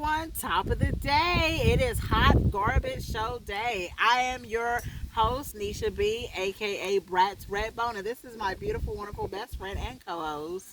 everyone, top of the day. It is Hot Garbage Show Day. I am your host, Nisha B, aka Brat's Redbone, and this is my beautiful, wonderful best friend and co-host.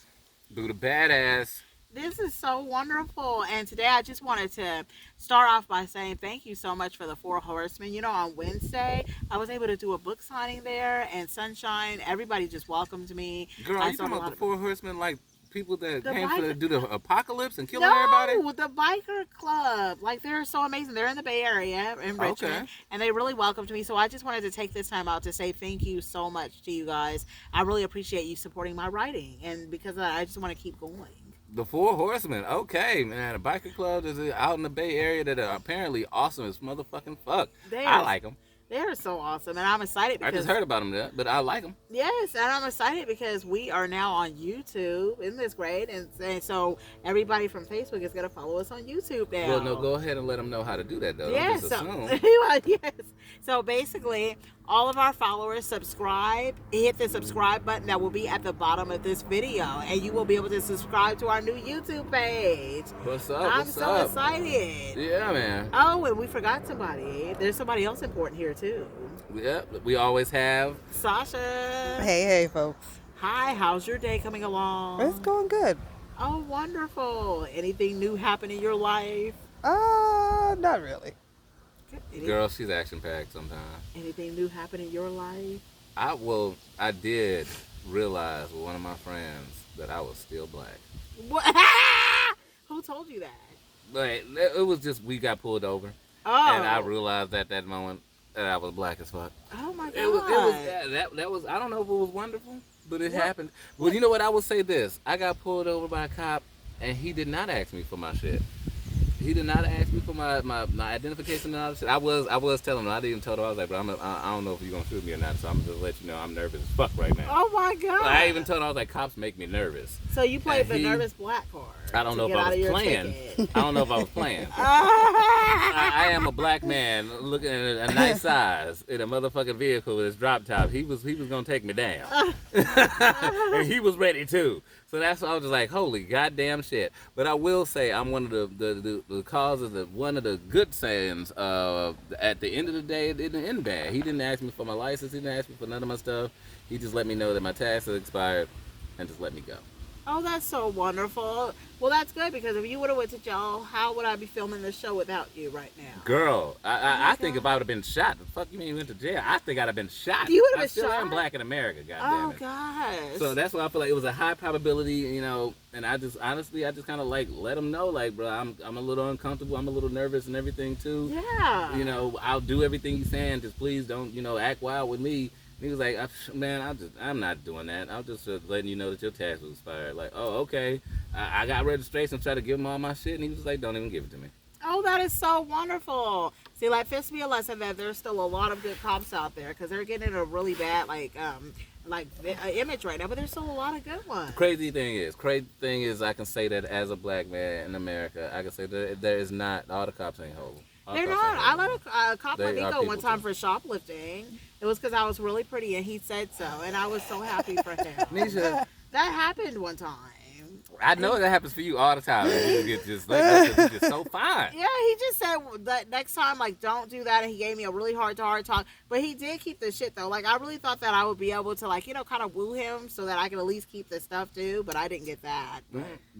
Buddha Badass. This is so wonderful, and today I just wanted to start off by saying thank you so much for the Four Horsemen. You know, on Wednesday, I was able to do a book signing there, and Sunshine, everybody just welcomed me. Girl, I you saw talking a about lot the of Four Horsemen, like people that The came biker- to do the apocalypse and killing No, everybody? the biker club. Like, they're so amazing. They're in the Bay Area in Richmond, Okay. and they really welcomed me. So I just wanted to take this time out to say thank you so much to you guys. I really appreciate you supporting my writing, and because of that, I just want to keep going. The Four Horsemen. Okay, man. A biker club is out in the Bay Area that are apparently awesome as motherfucking fuck. I like them. They're so awesome, and I'm excited I because just heard about them, but I like them. yes, and I'm excited because we are now on YouTube. Isn't this great? And so everybody from Facebook is going to follow us on YouTube now. Well, no, go ahead and let them know how to do that, though. Yes, Don't just so, assume. yes. So basically, all of our followers subscribe. Hit the subscribe button that will be at the bottom of this video, and you will be able to subscribe to our new YouTube page. What's up? I'm What's so up? excited. Yeah, man. Oh, and we forgot somebody. There's somebody else important here too. Yeah, we always have. Sasha. Hey, folks. Hi. How's your day coming along? It's going good. Oh, wonderful. Anything new happen in your life? Not really. Girl, she's action packed sometimes. Anything new happen in your life? I did realize with one of my friends that I was still black. What? Who told you that? But it was just we got pulled over, Oh. and I realized at that moment that I was black as fuck. Oh my god. It was that was I don't know if it was wonderful, but it happened. Well, you know what? I will say this: I got pulled over by a cop, and he did not ask me for my shit. He did not ask me for my identification and all that shit. I was telling him. I didn't even tell him. I was like, bro, I don't know if you're gonna shoot me or not. So I'm just let you know I'm nervous as fuck right now. Oh my god. I even told him I was like, cops make me nervous. So you played And the he- nervous black card. I don't know if I was playing. I don't know if I was playing. I am a black man looking at a nice size in a motherfucking vehicle with his drop top. He was gonna take me down, and he was ready too. So that's why I was just like, holy goddamn shit. But I will say I'm one of the causes of one of the good sayings. At the end of the day, it didn't end bad. He didn't ask me for my license. He didn't ask me for none of my stuff. He just let me know that my tax had expired, and just let me go. Oh, that's so wonderful. Well, that's good because if you would have went to jail, how would I be filming this show without you right now? Girl, I think God. if I would have been shot, the fuck you mean you went to jail? I think I'd have been shot. You would have I been still shot? am black in America, Oh goddamn it. gosh. So that's why I feel like it was a high probability, you know. And I just honestly, kind of like let them know, like, bro, I'm a little uncomfortable, I'm a little nervous and everything too. yeah. You know, I'll do everything you're saying, just please don't, act wild with me. And he was like, man, I'm not doing that. I'm just letting you know that your tax was expired. Like, oh, okay. I got registration, tried to give him all my shit, and he was like, don't even give it to me. Oh, that is so wonderful. See, like, this be a lesson that there's still a lot of good cops out there because they're getting a really bad, image right now, but there's still a lot of good ones. Crazy thing is, I can say that as a black man in America, I can say that there is not, all the cops ain't horrible. They're not. I let a cop let They me are go one people time too. for shoplifting. It was because I was really pretty and he said so, and I was so happy for him. Nisha, That happened one time. I know that happens for you all the time. You get just like that 'cause you're just so fine. Yeah, he just said that next time, like, don't do that, and he gave me a really hard talk. But he did keep the shit though. Like, I really thought that I would be able to, like, kind of woo him so that I could at least keep the stuff too. But I didn't get that.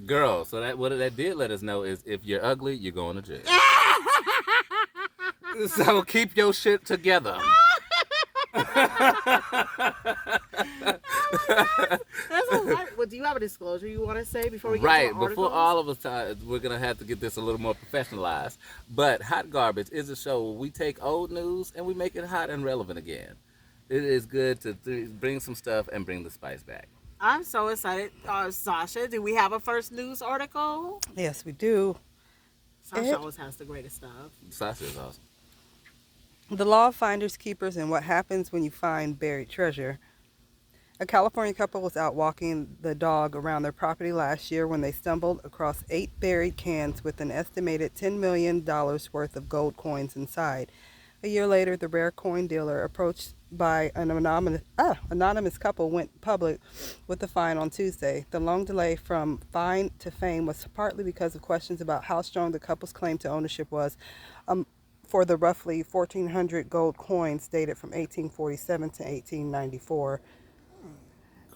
Girl, so what that did let us know is if you're ugly, you're going to jail. So keep your shit together. That's a lot. Well, do you have a disclosure you want to say before we get Right, to our before articles? all of us, we're going to have to get this a little more professionalized. But Hot Garbage is a show where we take old news and we make it hot and relevant again. It is good to bring some stuff and bring the spice back. I'm so excited. Sasha, do we have a first news article? Yes, we do. Sasha always has the greatest stuff. Sasha is awesome. The law of finders keepers and what happens when you find buried treasure. A California couple was out walking the dog around their property last year when they stumbled across 8 buried cans with an estimated $10 million worth of gold coins inside. A year later, the rare coin dealer approached by an anonymous couple went public with the find on Tuesday. The long delay from find to fame was partly because of questions about how strong the couple's claim to ownership was for the roughly 1,400 gold coins dated from 1847 to 1894.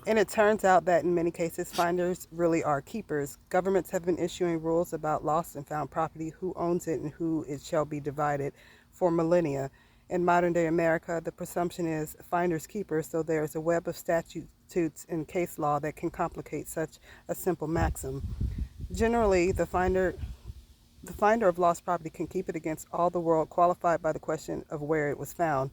And it turns out that in many cases, finders really are keepers. Governments have been issuing rules about lost and found property, who owns it, and who it shall be divided for millennia. In modern day America, the presumption is finders keepers, so there is a web of statutes and case law that can complicate such a simple maxim. Generally, the finder of lost property can keep it against all the world, qualified by the question of where it was found.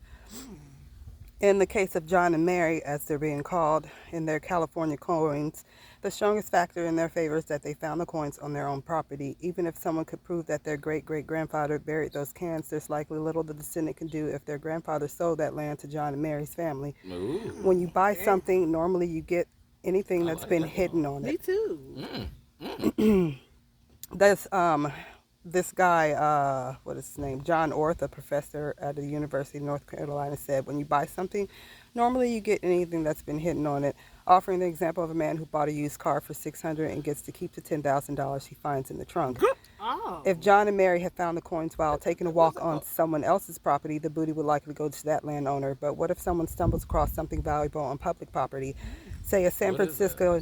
In the case of John and Mary, as they're being called, in their California coins, the strongest factor in their favor is that they found the coins on their own property. Even if someone could prove that their great-great-grandfather buried those cans, there's likely little the descendant can do if their grandfather sold that land to John and Mary's family. Ooh. When you buy something, normally you get anything that's like been that hidden on Me it. too. That's this guy, what is his name? John Orth, a professor at the University of North Carolina, said, when you buy something, normally you get anything that's been hidden on it, offering the example of a man who bought a used car for $600 and gets to keep the $10,000 he finds in the trunk. Oh. If John and Mary had found the coins while taking a walk on someone else's property, the booty would likely go to that landowner. But what if someone stumbles across something valuable on public property? Say a San Francisco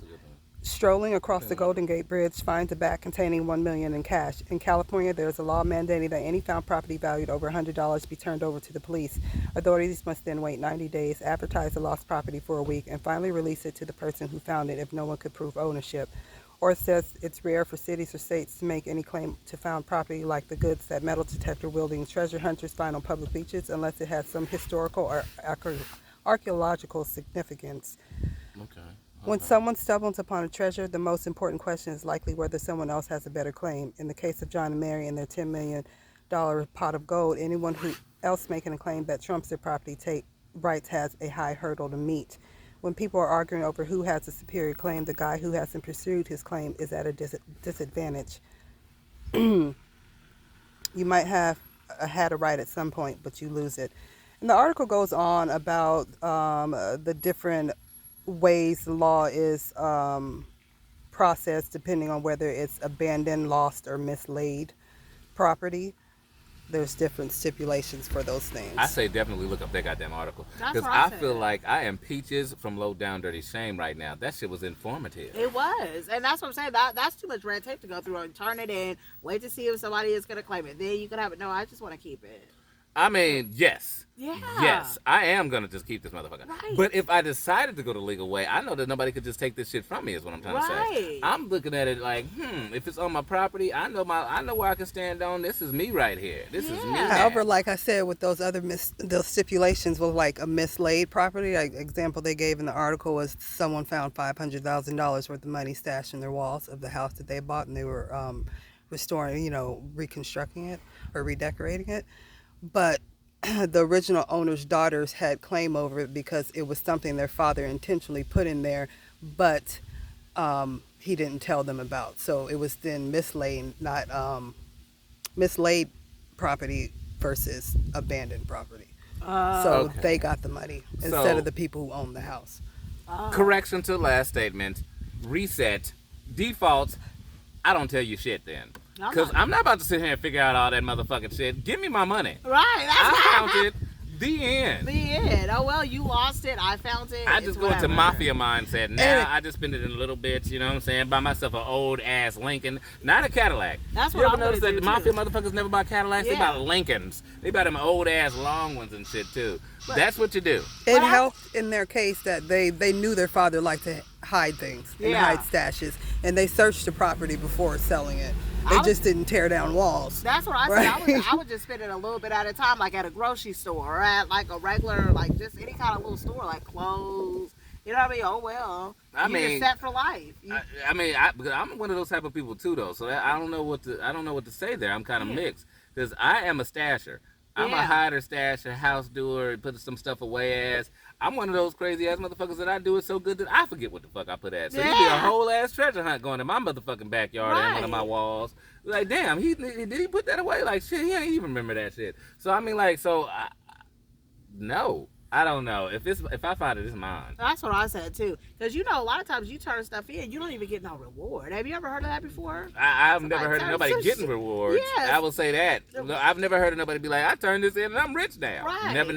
strolling across the Golden Gate Bridge finds a bag containing $1 million in cash. In California, there is a law mandating that any found property valued over $100 be turned over to the police. Authorities must then wait 90 days, advertise the lost property for a week, and finally release it to the person who found it if no one could prove ownership. Orth says it's rare for cities or states to make any claim to found property like the goods that metal detector wielding treasure hunters find on public beaches unless it has some historical or archaeological significance. Okay. When someone stumbles upon a treasure, the most important question is likely whether someone else has a better claim. In the case of John and Mary and their $10 million pot of gold, anyone who else making a claim that trumps their property rights has a high hurdle to meet. When people are arguing over who has a superior claim, the guy who hasn't pursued his claim is at a disadvantage. You might have had a right at some point, but you lose it. And the article goes on about the different ways the law is processed depending on whether it's abandoned, lost, or mislaid property. There's different stipulations for those things. I say definitely look up that goddamn article. That's Because what I I said. feel like I am Peaches from Low Down Dirty Shame right now. That shit was informative. It was. And that's what I'm saying. That's too much red tape to go through and turn it in, wait to see if somebody is going to claim it. Then you can have it. No, I just want to keep it. I mean, yes. Yeah. Yes, I am going to just keep this motherfucker. Right. But if I decided to go the legal way, I know that nobody could just take this shit from me is what I'm trying to say. Right. I'm looking at it like, if it's on my property, I know where I can stand on. This is me right here. This is me. Yeah. now. However, like I said, with those other those stipulations with like a mislaid property, like example they gave in the article was someone found $500,000 worth of money stashed in their walls of the house that they bought, and they were restoring, reconstructing it or redecorating it. But the original owner's daughters had claim over it because it was something their father intentionally put in there, but he didn't tell them about. So it was then mislaid property versus abandoned property. So Okay. they got the money instead So- of the people who own the house. Correction to last statement. Reset. Defaults. I don't tell you shit then. Because I'm not about to sit here and figure out all that motherfucking shit. Give me my money. Right. That's I found it. The end. The end. Oh, well, you lost it. I found it. I It's just go into whatever. mafia mindset. Now And- I just spend it in little bits, you know what I'm saying? Buy myself an old ass Lincoln, not a Cadillac. That's you what ever I'm notice that gonna the do, mafia too. motherfuckers never buy Cadillacs? They Yeah. buy Lincolns. They buy them old ass long ones and shit too. That's what you do. It But I- helped in their case that they knew their father liked to hide things and Yeah. hide stashes, and they searched the property before selling it. They I was- just didn't tear down walls. That's what I said. Right. I would just spend it a little bit at a time, like at a grocery store or at like a regular, like just any kind of little store, like clothes. You know what I mean? Oh well. I You're mean, set for life. Because I'm one of those type of people too, though. So I don't know what to say there. I'm kind of Yeah. mixed because I am a stasher. I'm a Yeah. hider, stasher, house doer, put some stuff away ass. I'm one of those crazy ass motherfuckers that I do it so good that I forget what the fuck I put at. So you be a Yeah. whole ass treasure hunt going in my motherfucking backyard and one of my Right. walls. Like, damn, did he put that away? Like, shit, he ain't even remember that shit. So I mean, like, no. I don't know. If I find it, it's mine. That's what I said too. Because a lot of times you turn stuff in, you don't even get no reward. Have you ever heard of that before? I've never heard of nobody getting rewards. Yes. I will say that. I've never heard of nobody be like, I turned this in and I'm rich now. Right. Never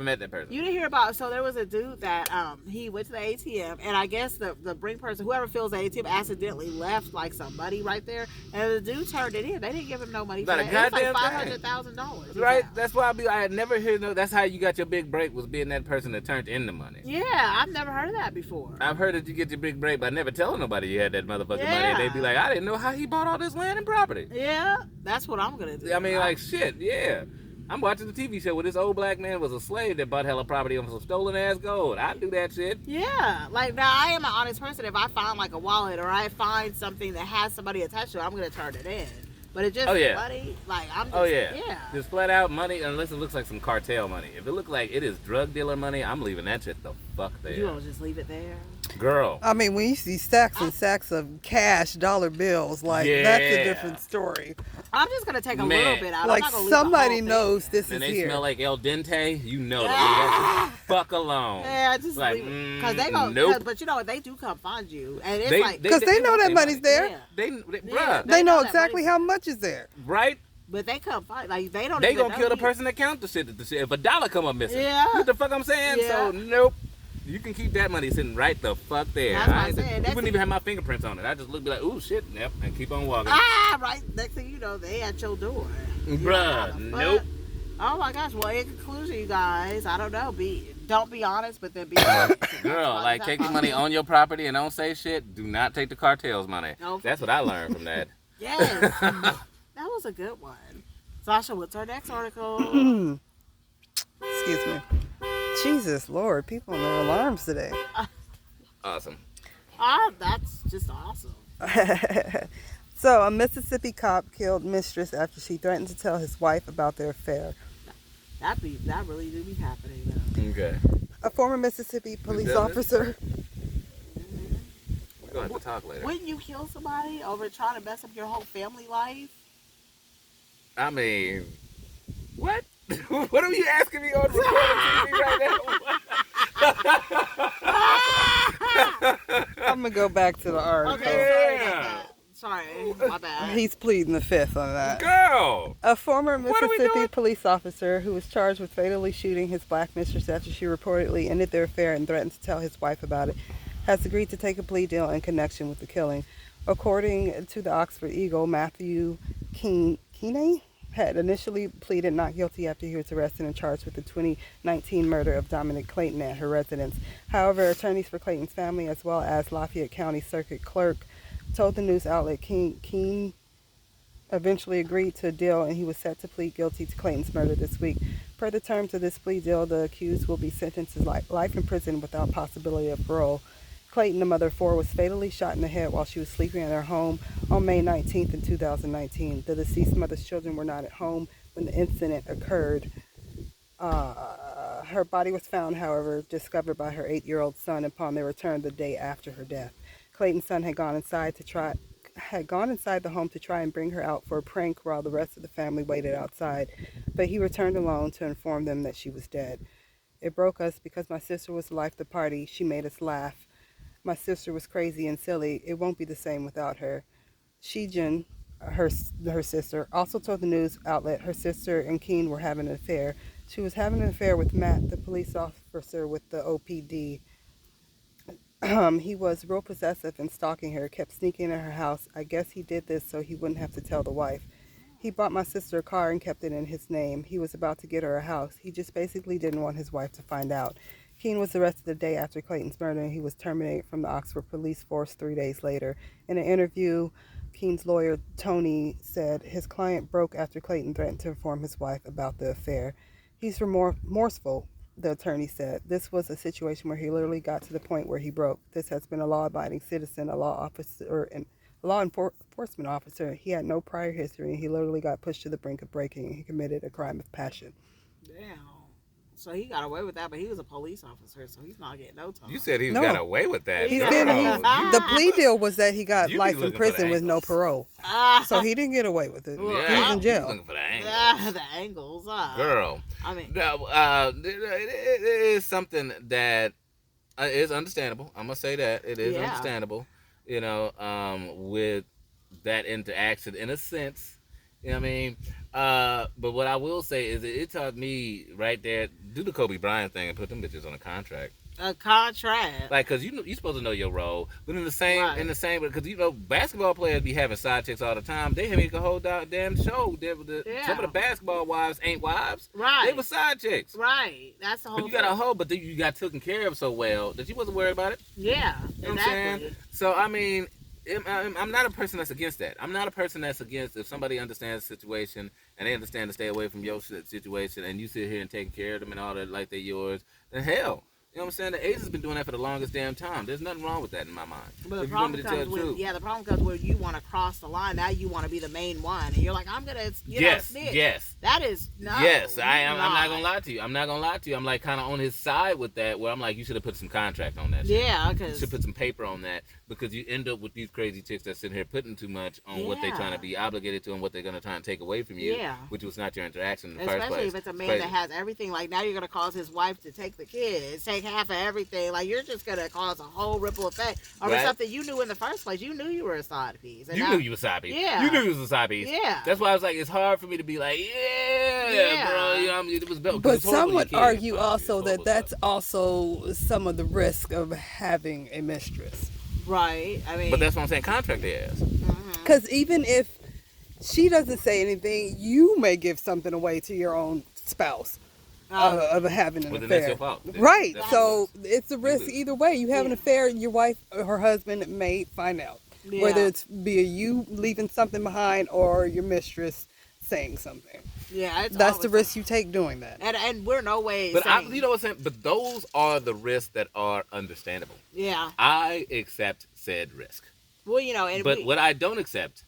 met that person. You didn't hear about, so there was a dude that he went to the ATM, and I guess the bring person, whoever fills the ATM, accidentally left like some money right there, and the dude turned it in. They didn't give him no money for that. It was like $500,000. Right? That's why I had never heard that's how you got your big break, was being that person that turned in the money. Yeah, I've never heard of that before. I've heard that you get your big break by never telling nobody you had that motherfucking money, and they'd be like, I didn't know how he bought all this land and property. Yeah, that's what I'm gonna do. I mean, like, shit, yeah. I'm watching the TV show where this old black man was a slave that bought hella property on some stolen ass gold. I'd do that shit. Yeah, like, now I am an honest person. If I find like a wallet or I find something that has somebody attached to it, I'm gonna turn it in. But it just money, like, I'm just, just flat out money, unless it looks like some cartel money. If it looks like it is drug dealer money, I'm leaving that shit the fuck there. You gonna just leave it there? Girl. I mean, when you see stacks and stacks of cash dollar bills, like, that's a different story. I'm just gonna take a little bit out. Like, I'm not gonna leave somebody the whole knows thing. this And is they here. smell like El Dente, you know that. Fuck alone. Yeah, just like, leave it. Because they go, but you know what? They do come find you. And it's like, because they know that money's there. Yeah. Bruh. They know exactly how much is there. Right? But they come find, like, they don't They even gonna kill the person that count the shit. If a dollar come up missing. Yeah. What the fuck I'm saying? Yeah. So, nope. You can keep that money sitting right the fuck there. That's what I'm saying. You wouldn't even have my fingerprints on it. I just look be like, ooh, shit, yep, and keep on walking. Right. Next thing you know, they at your door. Bruh, nope. Oh my gosh. Well, in conclusion, you guys, I don't know. Don't be honest, but then be honest. Girl, like, take the money on your property and don't say shit. Do not take the cartel's money. Nope. That's what I learned from that. Yes. That was a good one. Sasha, what's our next article? Excuse me. Jesus Lord, people on their alarms today. Awesome. That's just awesome. So, a Mississippi cop killed mistress after she threatened to tell his wife about their affair. That really do be happening though. Okay. A former Mississippi police officer. We're going to have to talk later. Wouldn't you kill somebody over trying to mess up your whole family life? I mean, what? What are you asking me on recording TV right now? I'm going to go back to the article. Okay, sorry, my bad. He's pleading the fifth on that. Girl! A former What are we Mississippi doing? police officer who was charged with fatally shooting his black mistress after she reportedly ended their affair and threatened to tell his wife about it has agreed to take a plea deal in connection with the killing. According to the Oxford Eagle, Matthew Keeney had initially pleaded not guilty after he was arrested and charged with the 2019 murder of Dominic Clayton at her residence. However, attorneys for Clayton's family, as well as Lafayette County Circuit Clerk, told the news outlet Keene eventually agreed to a deal and he was set to plead guilty to Clayton's murder this week. Per the terms of this plea deal, the accused will be sentenced to life in prison without possibility of parole. Clayton, the mother of four, was fatally shot in the head while she was sleeping in her home on May 19th in 2019. The deceased mother's children were not at home when the incident occurred. Her body was found, however, discovered by her 8-year-old son upon their return the day after her death. Clayton's son had gone inside the home to try and bring her out for a prank while the rest of the family waited outside, but he returned alone to inform them that she was dead. It broke us because my sister was the life of the party. She made us laugh. My sister was crazy and silly. It won't be the same without her. Shijin, her sister, also told the news outlet her sister and Keene were having an affair. She was having an affair with Matt, the police officer with the OPD. He was real possessive and stalking her, kept sneaking in her house. I guess he did this so he wouldn't have to tell the wife. He bought my sister a car and kept it in his name. He was about to get her a house. He just basically didn't want his wife to find out. Keene was arrested the day after Clayton's murder, and he was terminated from the Oxford Police Force 3 days later. In an interview, Keene's lawyer, Tony, said his client broke after Clayton threatened to inform his wife about the affair. He's remorseful, the attorney said. This was a situation where he literally got to the point where he broke. This has been a law-abiding citizen, a law enforcement officer. He had no prior history, and he literally got pushed to the brink of breaking, and he committed a crime of passion. Damn. So he got away with that, but he was a police officer, so he's not getting no time. You said he No. got away with that. He's Yeah. getting, Girl, the plea deal was that he got You be life in looking for prison the with no angles. parole. So he didn't get away with it. Yeah. He was in you jail. looking for the angle. The angles. Girl. I mean, No, it is something that is understandable. I'm gonna say that it is Yeah. understandable. You know, with that interaction in a sense. You know what I mean? But what I will say is it taught me right there, do the Kobe Bryant thing and put them bitches on a contract. a contract. Like, cause you're supposed to know your role, but in the same, Right. because you know, basketball players be having side chicks all the time. They make a whole damn show. Yeah. Some of the basketball wives ain't wives. Right. They were side chicks. Right. That's the whole But you got a hoe, but then you got taken care of so well that you wasn't worried about it. Yeah. You know what I'm Exactly. saying? So I mean, I'm not a person that's against that. I'm not a person that's against if somebody understands the situation and they understand to stay away from your situation, and you sit here and take care of them and all that like they're yours. Then hell. You know what I'm saying? The A's has been doing that for the longest damn time. There's nothing wrong with that in my mind. But the If you want me problem to tell comes the when, truth. the problem comes when you want to cross the line. Now you want to be the main one, and you're like, I'm gonna, Yes, snitch. yes. That is no. Yes, you're I'm not gonna lie to you. I'm not gonna lie to you. I'm like kind of on his side with that, where I'm like, you should have put some contract on that. Shit. Yeah, You because should put some paper on that, because you end up with these crazy chicks that sitting here putting too much on what they're trying to be obligated to and what they're gonna try and take away from you. Yeah. Which was not your interaction in the first especially place. if it's a man crazy. that has everything. Like now you're gonna cause his wife to take the kids, take half of everything. Like you're just gonna cause a whole ripple effect over Right. something you knew in the first place. You knew you were a side piece. And You now, knew you was a side piece. Yeah. You knew you was a side piece. Yeah. That's why I was like, it's hard for me to be like, Yeah. bro. You know, I mean, it was better. But some would argue also that that's also some of the risk of having a mistress. right. I mean, But that's what I'm saying. Contract their ass. Because even if she doesn't say anything, you may give something away to your own spouse of having an Well, then affair. that's your fault. Right. That's- So it's a risk lose. either way. You have an Yeah. affair, your wife or her husband may find out. Yeah. Whether it's be you leaving something behind or your mistress saying something. yeah, it's That's the always- risk you take doing that. And we're no way. But saying, you know what I'm saying? But those are the risks that are understandable. yeah. I accept said risk. Well, and But what I don't accept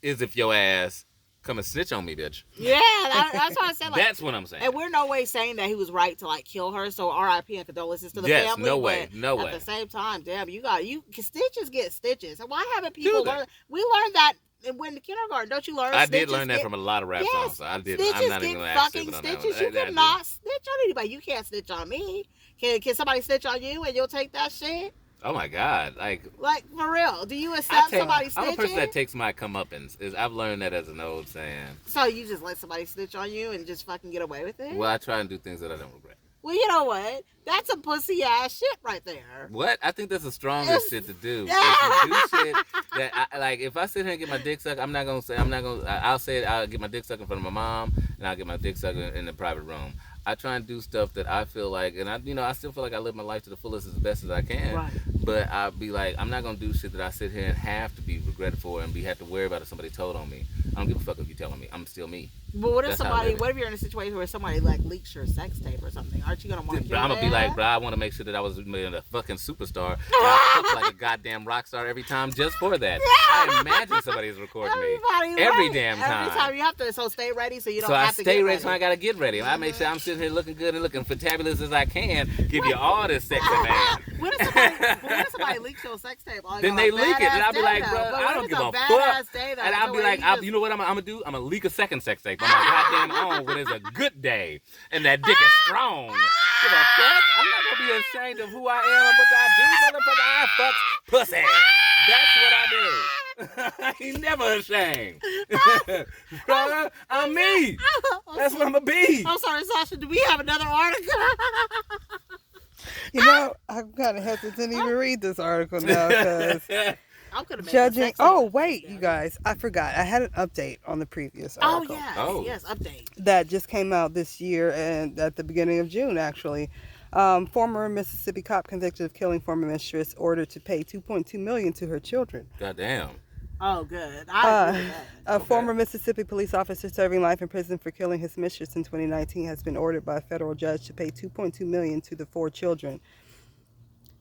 is if your ass come and snitch on me, bitch. yeah, that's what I said. Like, That's what I'm saying. and we're no way saying that he was right to like kill her. So R.I.P. and condolences to the Yes, family. no way, but no at way. the same time, damn, stitches get stitches. And why haven't people they? learned? We learned that when the kindergarten. Don't you learn? I did stitches learn that get- from a lot of rap Yes, songs. So I did. Stitches I'm not get even going to ask fucking on that one. stitches. You I did. cannot snitch on anybody. You can't snitch on me. Can somebody snitch on you and you'll take that shit? Oh my God! Like Like for real? Do you I accept take, somebody I'm a person that snitching? takes my comeuppance. I've learned that as an old saying. So you just let somebody snitch on you and just fucking get away with it? Well, I try and do things that I don't regret. Well, you know what? That's a pussy ass shit right there. What? I think that's the strongest It's- shit to do. If you do shit that like, if I sit here and get my dick sucked, I'll say it. I'll get my dick sucked in front of my mom, and I'll get my dick sucked in the private room. I try and do stuff that I feel like, and I still feel like I live my life to the fullest as best as I can. Right. But I'll be like, I'm not gonna do shit that I sit here and have to be regretted for and have to worry about if somebody told on me. I don't give a fuck if you telling me. I'm still me. But what if That's how I somebody? live it. What if you're in a situation where somebody like leaks your sex tape or something? Aren't you gonna want to? But I'm gonna be like, bro, I want to make sure that I was a fucking superstar. And I look like a goddamn rock star every time just for that. I imagine somebody's recording me every damn time. Every time you have to. So stay ready so you don't So I have to stay get ready, so I gotta get ready. I make sure I'm sitting here looking good and looking fantabulous as I can. Give you all this sexy man. What if somebody leaks your sex tape? Oh, Then you're they like, leak it, and I'll badass be like, day, bro, though. But I what don't if give it's a badass fuck. day, though? And I'll So be where like, you just- you know what I'm gonna do? I'm gonna leak a second sex tape on my goddamn own when it's a good day and that dick is strong. Give a fuck. I'm not gonna be ashamed of who I am and what I do, motherfucker. I fucks pussy. That's what I do. I ain't never ashamed. Bruh, I'm me. That's what I'm gonna be. I'm sorry, Sasha. Do we have another article? You know, I'm kind of hesitant to even read this article now because I'm gonna make judging. a sex Oh, tape. wait, you guys. I forgot. I had an update on the previous Oh article. yes, Oh. yes. Update. That just came out this year and at the beginning of June, actually. Former Mississippi cop convicted of killing former mistress ordered to pay $2.2 million to her children. Goddamn. Oh, good. I agree with that. A Okay. former Mississippi police officer serving life in prison for killing his mistress in 2019 has been ordered by a federal judge to pay $2.2 million to the four children.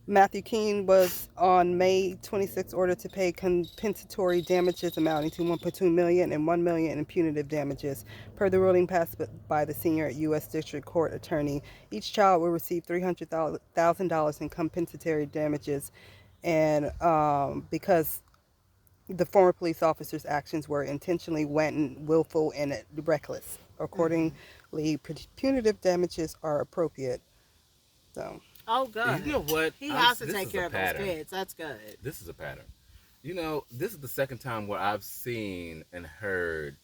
Matthew Keene was on May 26 ordered to pay compensatory damages amounting to 1.2 million and 1 million in punitive damages. Per the ruling passed by the senior U.S. District Court attorney, each child will receive $300,000 in compensatory damages, and because the former police officer's actions were intentionally wanton, willful, and reckless. Accordingly, punitive damages are appropriate. So. Oh, good. You know what? He has to This take is care a of those pattern. kids. That's good. This is a pattern. You know, this is the second time where I've seen and heard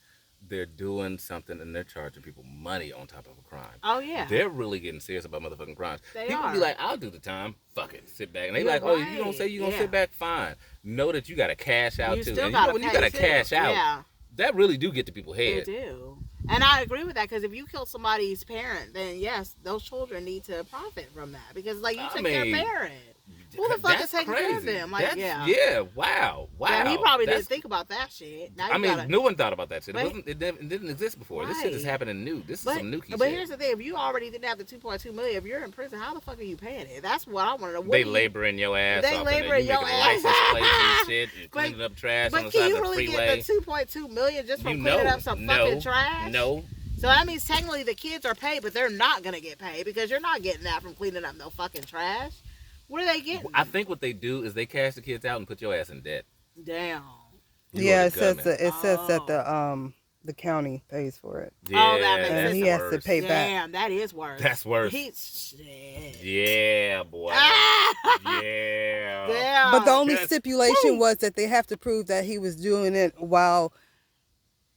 they're doing something and they're charging people money on top of a crime. Oh, yeah. They're really getting serious about motherfucking crimes. They People are. be like, I'll do the time. Fuck it. Sit back. And they You're like, oh, right. you don't say you're going to Yeah. sit back? Fine. Know that you got to cash out You too. still And gotta when you pay, got to too. cash out, Yeah. that really do get to people's They head. do. And I agree with that, because if you kill somebody's parent, then yes, those children need to profit from that, because like you I took their mean, parent. Who the fuck is That's taking care of crazy. them? Like, That's, yeah. Wow. Yeah, he probably That's- didn't think about that shit. Now you I mean, gotta, no one thought about that shit. But- It didn't exist before. This shit is Right. happening new. This is but, some nookie but shit. here's the thing: if you already didn't have the 2.2 million, if you're in prison, how the fuck are you paying it? That's what I want to know. What They do you- laboring your ass They off. laboring and you your making ass. license plates and shit and But- cleaning up trash on the But side can of you the really freeway. get the 2.2 million just from You cleaning know, up some no, fucking trash? No. So that means technically the kids are paid, but they're not gonna get paid because you're not getting that from cleaning up no fucking trash. What are they getting? I think what they do is they cash the kids out and put your ass in debt. Damn. You Yeah, are it the says government. it says that the county pays for it, Oh, that makes and sense. he that's has to worse. pay back. Damn, that is worse. That's worse. Shit. Yeah, boy. Ah! Yeah. Damn. But the only Yes. stipulation was that they have to prove that he was doing it while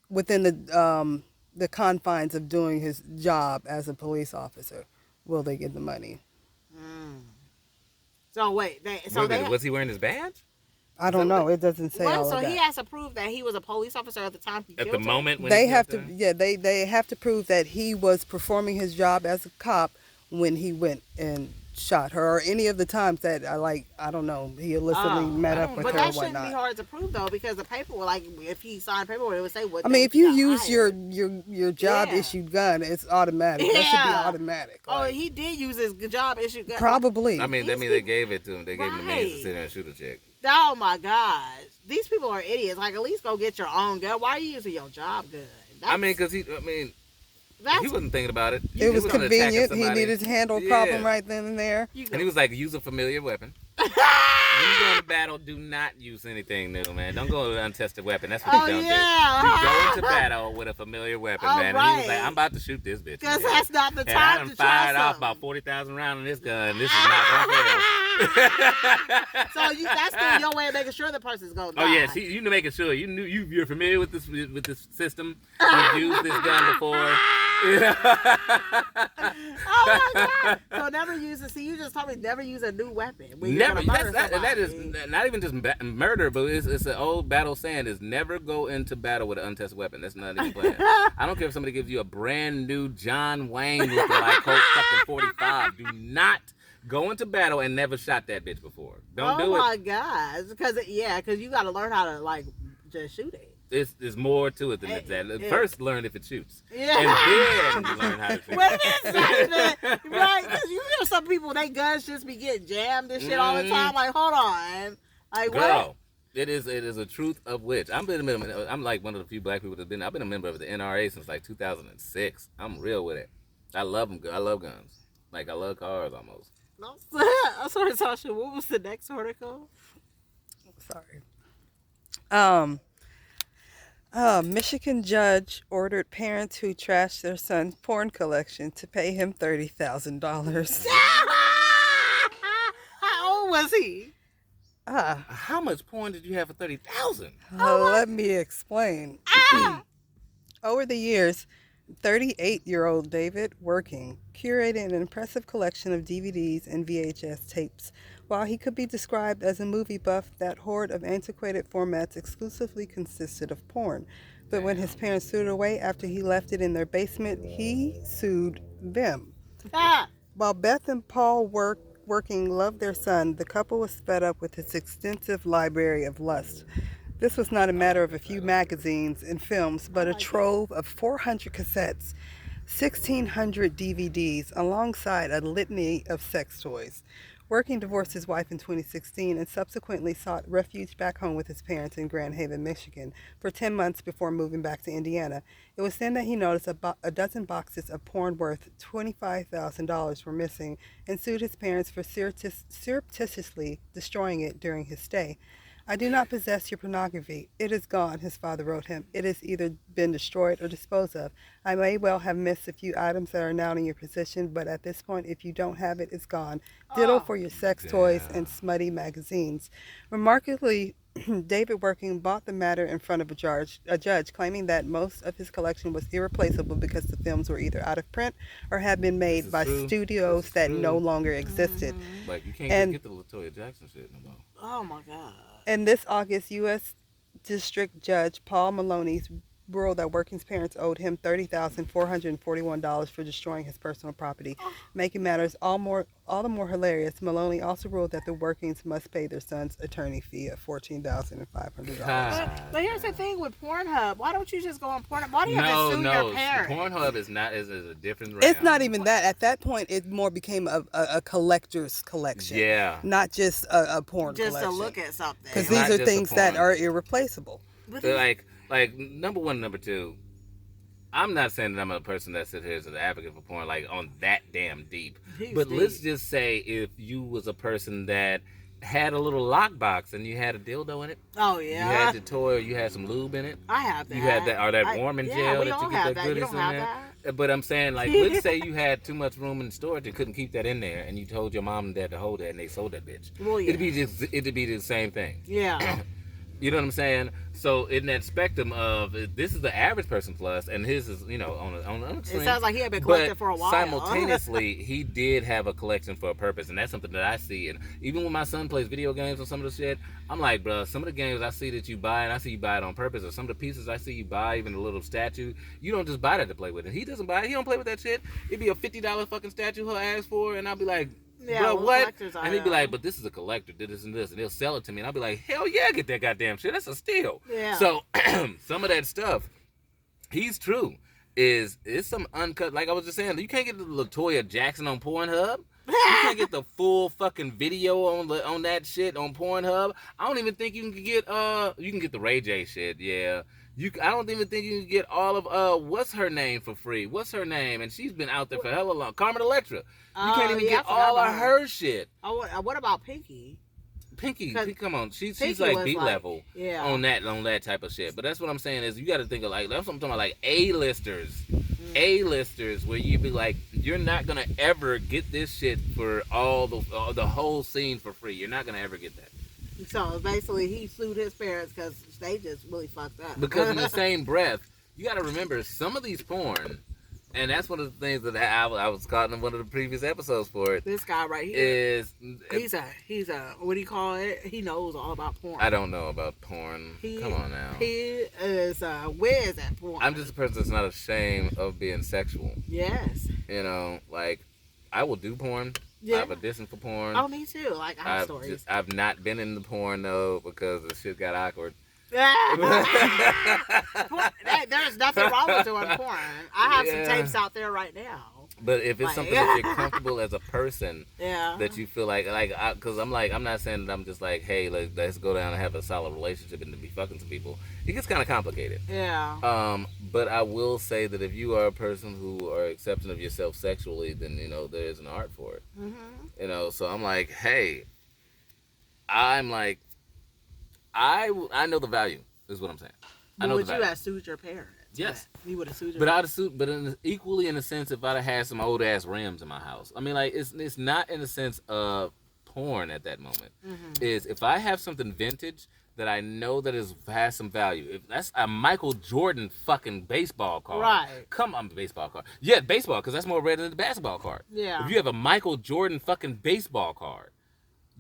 within the confines of doing his job as a police officer. Will they get the money? Mm. So wait, Was he wearing his badge? I don't know. It doesn't say all so of that. he has to prove that he was a police officer at the time he At killed the her? moment when They he have killed to, her? yeah, they have to prove that he was performing his job as a cop when he went and shot her, or any of the times that I don't know, he illicitly met up with But her or that shouldn't be whatnot. hard to prove though, because the paperwork, like if he signed paperwork, it would say what. I mean, day if you he got use hired. your job Yeah. issued gun, it's automatic. That should be Yeah. automatic. Oh, like, he did use his job issue gun. probably. I mean, that means they gave it to him. They gave him the means to Right. sit there and shoot a chick. Oh my gosh, these people are idiots. Like, at least go get your own gun. Why are you using your job gun? I mean, because he wasn't thinking about it. it was gonna attack convenient. He somebody. needed to handle a Yeah. problem right then and there. And he was like, use a familiar weapon. When you go into battle, do not use anything new, man. Don't go with an untested weapon. That's what Oh, you don't yeah. do. You go into battle with a familiar weapon, Oh, man. And he was like, right. I'm about to shoot this bitch. Because man. that's not the And I time done to try fired off something. about 40,000 rounds in this gun. This is not going to fail. So that's still your way of making sure the person's gonna die. Oh yes, you making sure you're familiar with this system. You've used this gun before. Oh my god! So never use it. See, you just told me never use a new weapon. When you're Never. gonna murder That is somebody. not even just murder, but it's an old battle saying is never go into battle with an untested weapon. That's not even playing. I don't care if somebody gives you a brand new John Wayne looking like Colt fucking 45. Do not go into battle and never shot that bitch before. Don't do Oh it. my gosh! Because you got to learn how to like just shoot it. There's more to it than that. Yeah. First, learn if it shoots, Yeah. and then you learn how to shoot. Wait a minute, it's not even- right? Because you hear some people, they guns just be getting jammed and shit all the time. Like, hold on, like what? Girl, it is a truth of which I'm like one of the few black people that's been. I've been a member of the NRA since like 2006. I'm real with it. I love them. I love guns. Like I love cars almost. No, I'm sorry, Tasha. What was the next article? Sorry. Michigan judge ordered parents who trashed their son's porn collection to pay him $30,000. How old was he? How much porn did you have for 30,000? Let me explain. Over the years, 38-year-old David Working curated an impressive collection of DVDs and VHS tapes. While he could be described as a movie buff, that hoard of antiquated formats exclusively consisted of porn. But when his parents threw it away after he left it in their basement, he sued them. Ah, While Beth and Paul Working loved their son, the couple was fed up with his extensive library of lust. This was not a matter of a few magazines and films, but a trove of 400 cassettes, 1,600 DVDs, alongside a litany of sex toys. Working divorced his wife in 2016 and subsequently sought refuge back home with his parents in Grand Haven, Michigan, for 10 months before moving back to Indiana. It was then that he noticed a dozen boxes of porn worth $25,000 were missing and sued his parents for surreptitiously destroying it during his stay. I do not possess your pornography. It is gone, his father wrote him. It has either been destroyed or disposed of. I may well have missed a few items that are now in your possession, but at this point, if you don't have it, it's gone. Ditto for your sex toys and smutty magazines. Remarkably, David Working bought the matter in front of a judge, claiming that most of his collection was irreplaceable because the films were either out of print or had been made by studios that no longer existed. Like, you can't get the LaToya Jackson shit no more. Oh my God. And this August, U.S. District Judge Paul Maloney's ruled that Working's parents owed him $30,441 for destroying his personal property. Making matters all the more hilarious, Maloney also ruled that the Workings must pay their son's attorney fee of $14,500. But here's the thing with Pornhub. Why don't you just go on Pornhub? Why do you have to sue your parents? Pornhub is a different realm. It's not even that. At that point, it more became a collector's collection. Yeah. Not just a porn just collection. to look at something. Because these are things that are irreplaceable. Like number one, number two, I'm not saying that I'm a person that sits here as an advocate for porn, like on that damn deep. But let's just say if you was a person that had a little lockbox and you had a dildo in it. Oh yeah. You had the toy, or you had some lube in it. I have that. You had that, or that warming gel we that all you get have the that. You goodies don't in have there. that. But I'm saying, like, let's say you had too much room in storage and couldn't keep that in there, and you told your mom and dad to hold that, and they sold that bitch. Well, yeah. It'd be the same thing. Yeah. You know what I'm saying? So in that spectrum of this is the average person plus, and his is on the extreme. It sounds like he had been collecting for a while. Simultaneously, he did have a collection for a purpose, and that's something that I see. And even when my son plays video games or some of the shit, I'm like, bro, some of the games I see that you buy, and I see you buy it on purpose, or some of the pieces I see you buy, even a little statue, you don't just buy that to play with it. He doesn't buy it. He don't play with that shit. It'd be a $50 fucking statue he'll ask for, and I'll be like, yeah, bro, what? And he'd be like, but this is a collector, this and this, and he'll sell it to me, and I'll be like, hell yeah, get that goddamn shit. That's a steal. Yeah. So some of that stuff, he's true. It's some uncut. Like I was just saying, you can't get the LaToya Jackson on Pornhub. You can't get the full fucking video on that shit on Pornhub. I don't even think you can get the Ray J shit. Yeah. I don't even think you can get all of what's her name for free. What's her name? And she's been out there for hella long. Carmen Electra. You can't even get all of her shit. Oh, what about Pinky? Pinky, come on, she's Pinky like B level on that type of shit. But that's what I'm saying is you got to think of like that's what I'm talking about, like A-listers, A-listers where you be like you're not gonna ever get this shit for all the whole scene for free. You're not gonna ever get that. So basically, he sued his parents because they just really fucked up. Because in the same breath, you got to remember some of these porn. And that's one of the things that I was caught in one of the previous episodes for it. This guy right here he's a what do you call it? He knows all about porn. I don't know about porn. Come on now. He is a whiz at porn. I'm just a person that's not ashamed of being sexual. Yes. You know, like I will do porn. Yeah. I have auditioned for porn. Oh, me too. Like I have stories. I've not been in the porn though because the shit got awkward. There's nothing wrong with doing porn. I have some tapes out there right now. But if it's something that you're comfortable as a person, that you feel like, because I'm not saying that I'm just like, hey, let's go down and have a solid relationship and to be fucking some people. It gets kind of complicated. Yeah. But I will say that if you are a person who are accepting of yourself sexually, then there is an art for it. Mm-hmm. So I'm like, hey, I know the value, is what I'm saying. I know would you have sued your parents? Yes. You would have sued your parents. I'd have sued, but equally in the sense if I'd have had some old ass rims in my house. I mean, like, it's not in the sense of porn at that moment. Mm-hmm. Is if I have something vintage that I know that has some value. If that's a Michael Jordan fucking baseball card. Right. Come on, baseball card. Yeah, baseball, because that's more rare than the basketball card. Yeah. If you have a Michael Jordan fucking baseball card,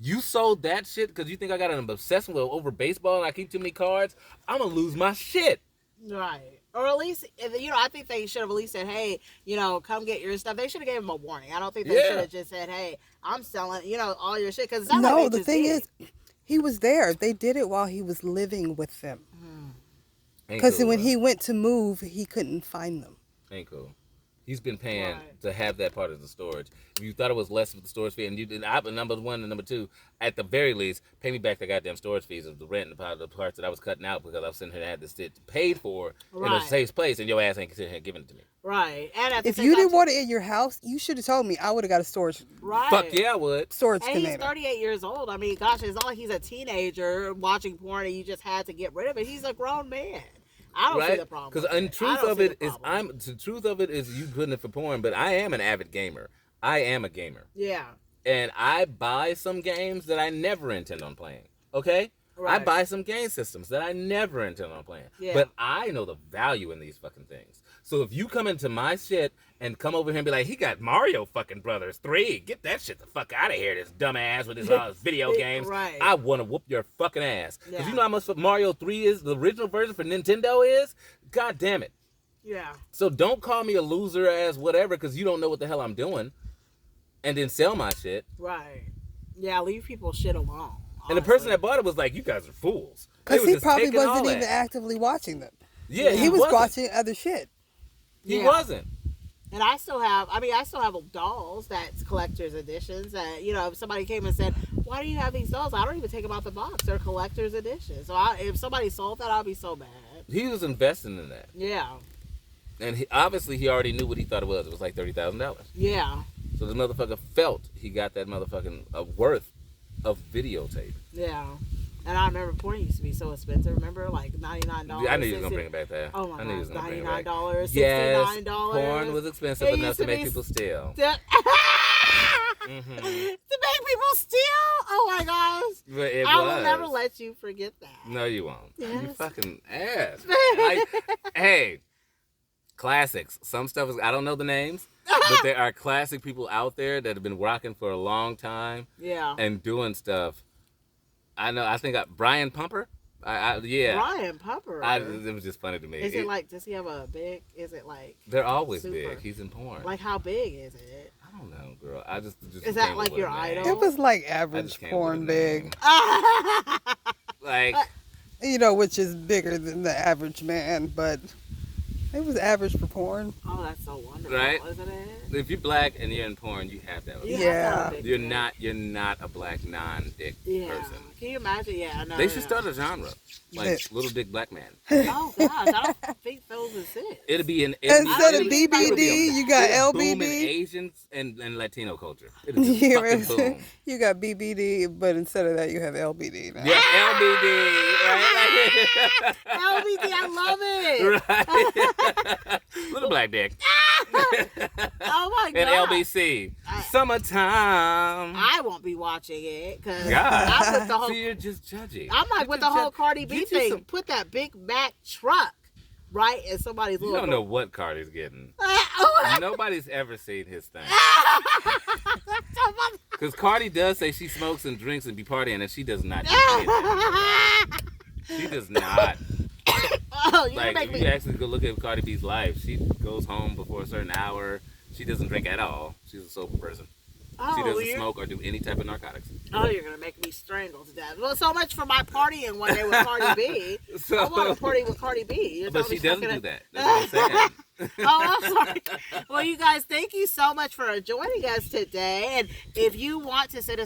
you sold that shit because you think I got an obsession over baseball and I keep too many cards, I'm going to lose my shit. Right. Or at least, I think they should have at least said, hey, come get your stuff. They should have gave him a warning. I don't think they should have just said, hey, I'm selling, all your shit. Cause no, the thing is, he was there. They did it while he was living with them. Because when he went to move, he couldn't find them. Ain't cool. He's been paying Right. to have that part of the storage. If you thought it was less of the storage fee, and you did, number one and number two, at the very least, pay me back the goddamn storage fees of the rent and the parts that I was cutting out because I was sitting here and had this shit paid for in a Right. safe place, and your ass ain't sitting here giving it to me. Right. And at the If same you time, didn't want it in your house, you should have told me. I would have got a storage right. Fuck yeah, I would. storage And he's container. 38 years old. I mean, gosh, it's not like he's a teenager watching porn and you just had to get rid of it. He's a grown man. I don't see the problem. Because with the it. I truth don't of see it the is, problem. the truth of it is you putting it for porn, but I am an avid gamer. I am a gamer, Yeah. and I buy some games that I never intend on playing. Okay. I Right. buy some game systems that I never intend on playing. Yeah. But I know the value in these fucking things. So if you come into my shit and come over here and be like, he got Mario fucking Brothers 3. Get that shit the fuck out of here, this dumbass with his video games. Right. I want to whoop your fucking ass. Because Yeah. you know how much Mario 3 is, the original version for Nintendo is? God damn it. Yeah. So don't call me a loser ass whatever because you don't know what the hell I'm doing. And then sell my shit. Right. Yeah, leave people's shit alone. And the person honestly. that bought it was like, you guys are fools. They Because was he just probably taking all wasn't that. even actively watching them. Yeah, He was wasn't. watching other shit. He Yeah. wasn't. And I still have dolls that's collector's editions. That, you know, if somebody came and said, why do you have these dolls? I don't even take them out the box. They're collector's editions. So if somebody sold that, I'd be so mad. He was investing in that. Yeah. And obviously he already knew what he thought it was. It was like $30,000. Yeah. So the motherfucker felt he got that motherfucking worth of videotape. Yeah. And I remember porn used to be so expensive. Remember, like $99. I knew you was gonna bring it back there. Oh my I knew you was God, gonna bring it $99, back. $69. Yes, porn was expensive It enough used to to make be people steal. Mhm. To make people steal? Oh my gosh. But it I was. will never let you forget that. No, you won't. You Yes. fucking ass. Like, hey, classics. Some stuff is I don't know the names, but there are classic people out there that have been rocking for a long time Yeah. and doing stuff. I know. I think Brian Pumper. Yeah. Brian Pupper. It was just funny to me. Is it like, does he have a big, is it like, They're always super? big. He's in porn. like how big is it? I don't know, girl. I just Is that came like up with your a name. idol? It was like I average just came porn up with a name. big. Like, You know, which is bigger than the average man, but it was average for porn. Oh, that's so wonderful, Right? isn't it? if you're black and you're in porn, you have that. You have to Yeah. have a big You're dick. not a black non-dick Yeah. person. Can you imagine? Yeah, no. They no, should no. start a genre like Yeah. little dick black man. Oh gosh, I don't think those exist. It'll be an Instead of it'll be BBD, you got it'll boom in LBD. Asians and Latino culture. It'll just You fucking boom. you got BBD, but instead of that, you have LBD now. Yeah, LBD, LBD, I love it. right? Little black dick. Oh my god. And LBC, summertime. I won't be watching it because God, I'm with the whole. see, you're just judgy. I'm like You're with the just whole judgy. Cardi B Get you thing. some- Put that Big Mac truck right in somebody's You little. don't know what Cardi's getting. Oh, Nobody's ever seen his thing. Because Cardi does say she smokes and drinks and be partying, and she does not do any of that. She does not. oh, you Like, make if you me. actually go look at Cardi B's life, she goes home before a certain hour. She doesn't drink at all. She's a sober person. She Oh, doesn't you're, smoke or do any type of narcotics. oh, you're gonna make me strangle to death. Well, so much for my partying one day with Cardi B. So, I want to party with Cardi B. You're but telling she me doesn't gonna- do that. That's what I'm saying. Oh, I'm sorry. Well, you guys, thank you so much for joining us today. And if you want to send us